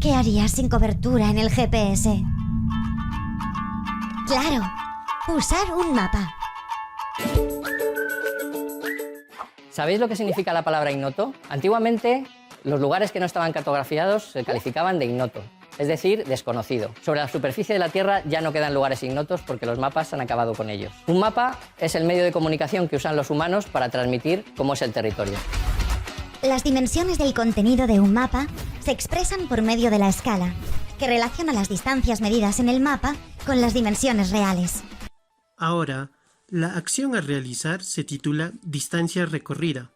¿Qué harías sin cobertura en el GPS? Claro, usar un mapa. ¿Sabéis lo que significa la palabra ignoto? Antiguamente, los lugares que no estaban cartografiados se calificaban de ignoto, es decir, desconocido. Sobre la superficie de la Tierra ya no quedan lugares ignotos porque los mapas han acabado con ellos. Un mapa es el medio de comunicación que usan los humanos para transmitir cómo es el territorio. Las dimensiones del contenido de un mapa se expresan por medio de la escala, que relaciona las distancias medidas en el mapa con las dimensiones reales. Ahora, la acción a realizar se titula Distancia recorrida.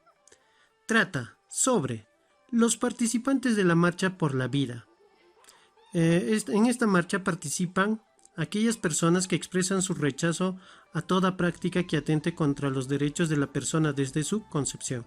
Trata sobre los participantes de la Marcha por la Vida. En esta marcha participan aquellas personas que expresan su rechazo a toda práctica que atente contra los derechos de la persona desde su concepción.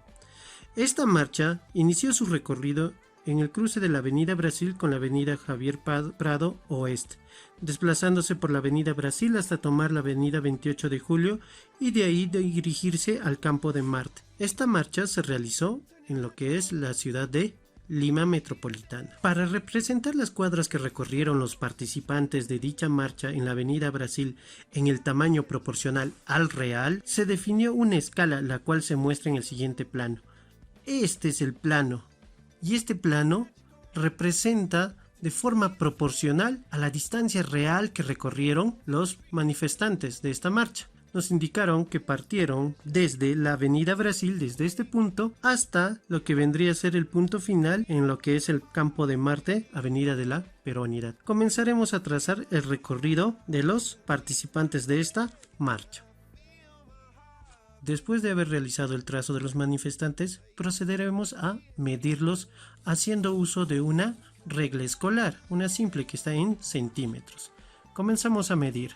Esta marcha inició su recorrido en el cruce de la Avenida Brasil con la Avenida Javier Prado Oeste, desplazándose por la Avenida Brasil hasta tomar la Avenida 28 de Julio y de ahí dirigirse al Campo de Marte. Esta marcha se realizó en lo que es la ciudad de Lima Metropolitana. Para representar las cuadras que recorrieron los participantes de dicha marcha en la Avenida Brasil en el tamaño proporcional al real, se definió una escala la cual se muestra en el siguiente plano. Este es el plano, y este plano representa de forma proporcional a la distancia real que recorrieron los manifestantes de esta marcha. Nos indicaron que partieron desde la Avenida Brasil, desde este punto, hasta lo que vendría a ser el punto final en lo que es el Campo de Marte, Avenida de la Peronidad. Comenzaremos a trazar el recorrido de los participantes de esta marcha. Después de haber realizado el trazo de los manifestantes, procederemos a medirlos haciendo uso de una regla escolar, una simple que está en centímetros. Comenzamos a medir.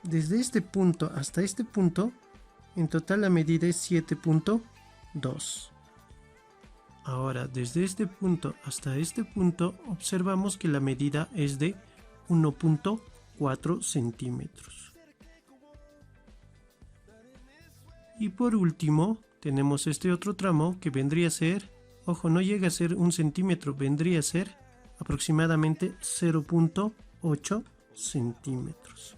Desde este punto hasta este punto, en total la medida es 7.2. Ahora, desde este punto hasta este punto, observamos que la medida es de 1.4 centímetros. Y por último, tenemos este otro tramo que vendría a ser, ojo, no llega a ser 1 centímetro, vendría a ser aproximadamente 0.8 centímetros.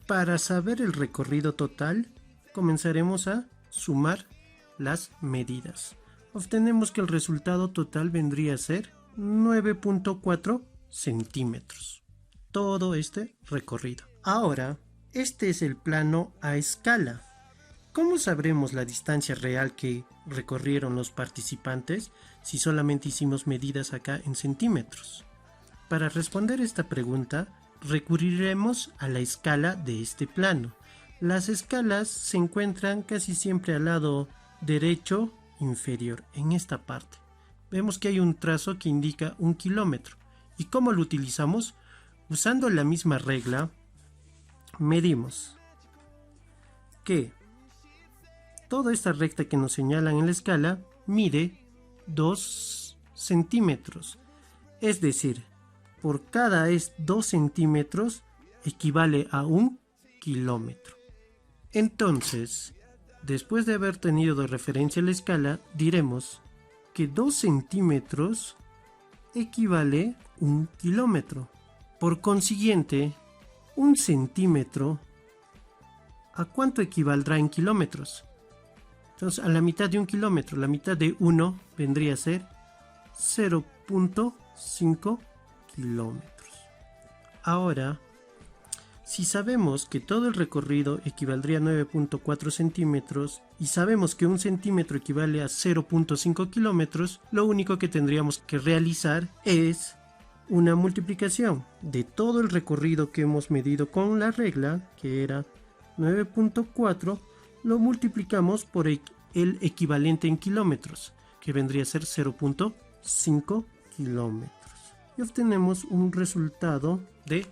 Para saber el recorrido total, comenzaremos a sumar las medidas. Obtenemos que el resultado total vendría a ser 9.4 centímetros. Todo este recorrido. Ahora, este es el plano a escala. ¿Cómo sabremos la distancia real que recorrieron los participantes si solamente hicimos medidas acá en centímetros? Para responder esta pregunta, recurriremos a la escala de este plano. Las escalas se encuentran casi siempre al lado derecho inferior, en esta parte. Vemos que hay un trazo que indica 1 kilómetro. ¿Y cómo lo utilizamos? Usando la misma regla, medimos que toda esta recta que nos señalan en la escala mide 2 centímetros. Es decir, por cada 2 centímetros equivale a 1 kilómetro. Entonces, después de haber tenido de referencia la escala, diremos que 2 centímetros equivale a 1 kilómetro. Por consiguiente, 1 centímetro, ¿a cuánto equivaldrá en kilómetros? Entonces, a la mitad de 1 kilómetro, la mitad de 1 vendría a ser 0.5 kilómetros. Ahora, si sabemos que todo el recorrido equivaldría a 9.4 centímetros y sabemos que 1 centímetro equivale a 0.5 kilómetros, lo único que tendríamos que realizar es una multiplicación de todo el recorrido que hemos medido con la regla, que era 9.4, lo multiplicamos por el equivalente en kilómetros, que vendría a ser 0.5 kilómetros. Y obtenemos un resultado de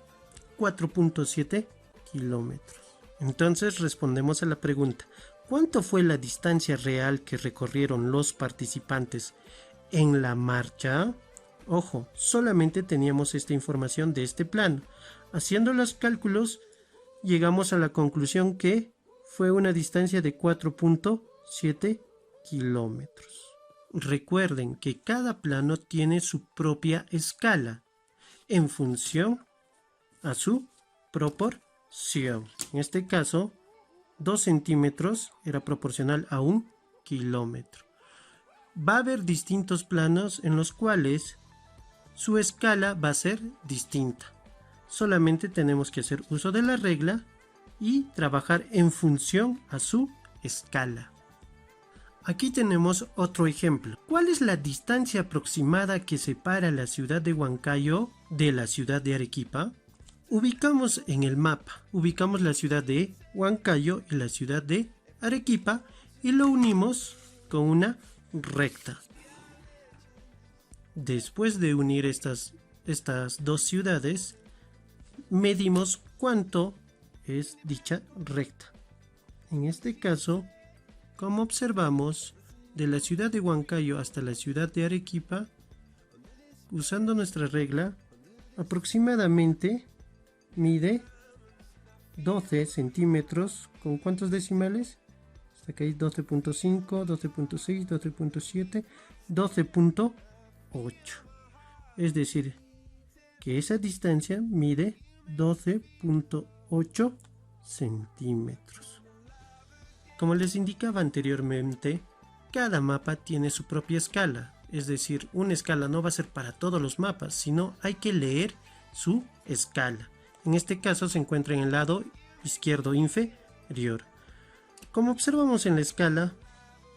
4.7 kilómetros. Entonces respondemos a la pregunta: ¿cuánto fue la distancia real que recorrieron los participantes en la marcha? Ojo, solamente teníamos esta información de este plano. Haciendo los cálculos, llegamos a la conclusión que fue una distancia de 4.7 kilómetros. Recuerden que cada plano tiene su propia escala. en función a su proporción. En este caso, 2 centímetros era proporcional a 1 kilómetro. Va a haber distintos planos en los cuales su escala va a ser distinta. Solamente tenemos que hacer uso de la regla y trabajar en función a su escala. Aquí tenemos otro ejemplo. ¿Cuál es la distancia aproximada que separa la ciudad de Huancayo de la ciudad de Arequipa? Ubicamos en el mapa, ubicamos la ciudad de Huancayo y la ciudad de Arequipa y lo unimos con una recta. Después de unir estas dos ciudades, medimos cuánto es dicha recta. En este caso, como observamos, de la ciudad de Huancayo hasta la ciudad de Arequipa, usando nuestra regla, aproximadamente mide 12 centímetros. ¿Con cuántos decimales? Hasta acá hay 12.5, 12.6, 12.7, 12.8. Es decir, que esa distancia mide 12.8 centímetros. Como les indicaba anteriormente, cada mapa tiene su propia escala. Es decir, una escala no va a ser para todos los mapas, sino hay que leer su escala. En este caso se encuentra en el lado izquierdo inferior. Como observamos en la escala,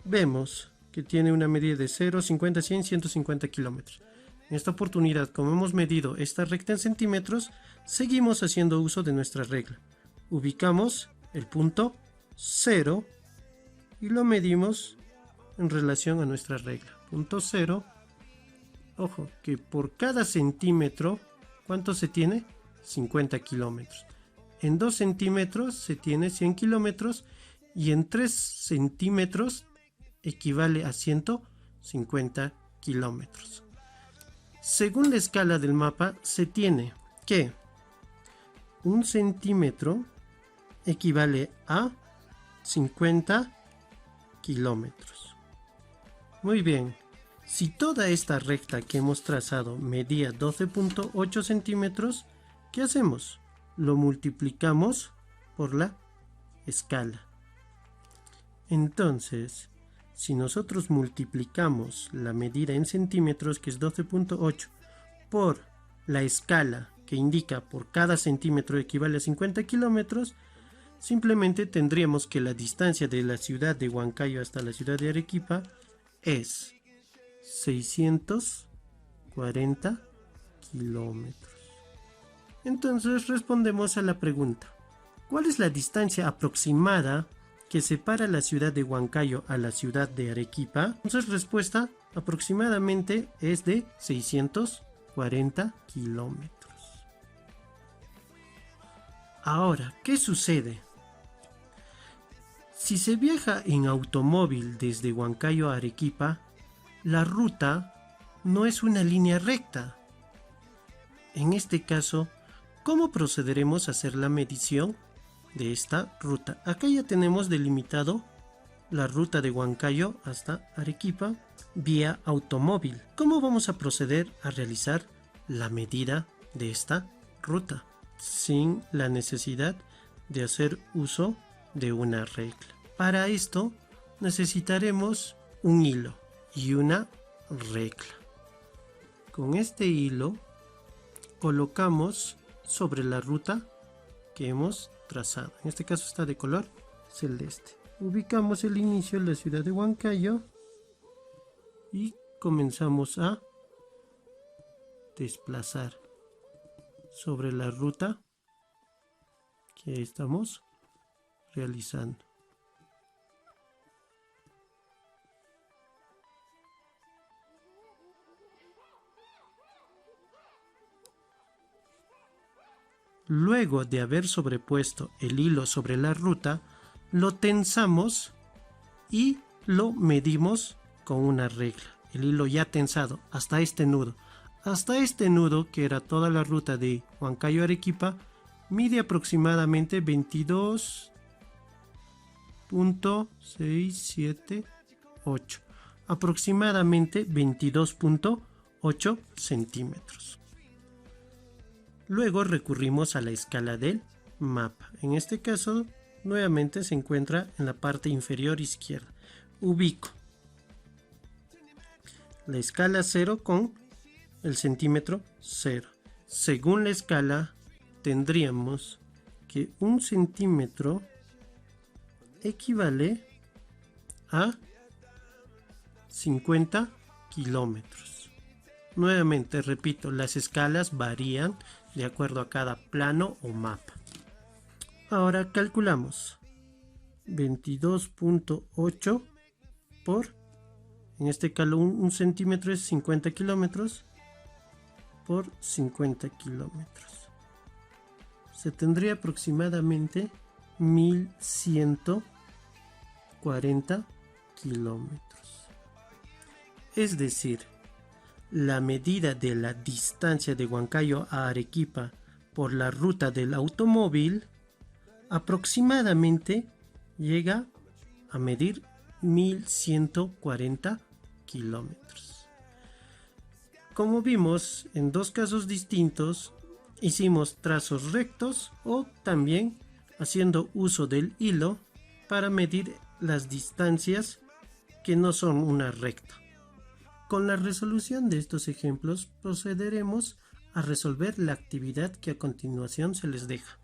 vemos que tiene una medida de 0, 50, 100, 150 kilómetros. En esta oportunidad, como hemos medido esta recta en centímetros, seguimos haciendo uso de nuestra regla. Ubicamos el punto 0 y lo medimos en relación a nuestra regla. Punto 0. Ojo, que por cada centímetro, ¿cuánto se tiene? 50 kilómetros. En 2 centímetros se tiene 100 kilómetros y en 3 centímetros equivale a 150 kilómetros. Según la escala del mapa, se tiene que 1 centímetro equivale a 50 kilómetros. Muy bien, si toda esta recta que hemos trazado medía 12.8 centímetros, ¿qué hacemos? Lo multiplicamos por la escala. Entonces, si nosotros multiplicamos la medida en centímetros, que es 12.8, por la escala que indica por cada centímetro equivale a 50 kilómetros, simplemente tendríamos que la distancia de la ciudad de Huancayo hasta la ciudad de Arequipa es 640 kilómetros. Entonces respondemos a la pregunta: ¿cuál es la distancia aproximada que separa la ciudad de Huancayo a la ciudad de Arequipa? Entonces respuesta aproximadamente es de 640 kilómetros. Ahora, ¿qué sucede? Si se viaja en automóvil desde Huancayo a Arequipa, la ruta no es una línea recta. En este caso, ¿cómo procederemos a hacer la medición de esta ruta? Acá ya tenemos delimitado la ruta de Huancayo hasta Arequipa vía automóvil. ¿Cómo vamos a proceder a realizar la medida de esta ruta sin la necesidad de hacer uso de una regla? Para esto necesitaremos un hilo y una regla. Con este hilo colocamos sobre la ruta que hemos trazado. En este caso está de color celeste. Ubicamos el inicio en la ciudad de Huancayo y comenzamos a desplazar sobre la ruta que estamos realizando. Luego de haber sobrepuesto el hilo sobre la ruta, lo tensamos y lo medimos con una regla. El hilo ya tensado hasta este nudo. Hasta este nudo, que era toda la ruta de Huancayo a Arequipa, mide aproximadamente 22.678. Aproximadamente 22.8 centímetros. Luego recurrimos a la escala del mapa. En este caso, nuevamente se encuentra en la parte inferior izquierda. Ubico la escala 0 con el centímetro 0. Según la escala, tendríamos que 1 centímetro equivale a 50 kilómetros. Nuevamente repito, las escalas varían de acuerdo a cada plano o mapa. Ahora calculamos 22.8 por, en este caso un centímetro es 50 kilómetros por 50 kilómetros. Se tendría aproximadamente 1140 kilómetros. Es decir, la medida de la distancia de Huancayo a Arequipa por la ruta del automóvil aproximadamente llega a medir 1140 kilómetros. Como vimos, en dos casos distintos hicimos trazos rectos o también haciendo uso del hilo para medir las distancias que no son una recta. Con la resolución de estos ejemplos procederemos a resolver la actividad que a continuación se les deja.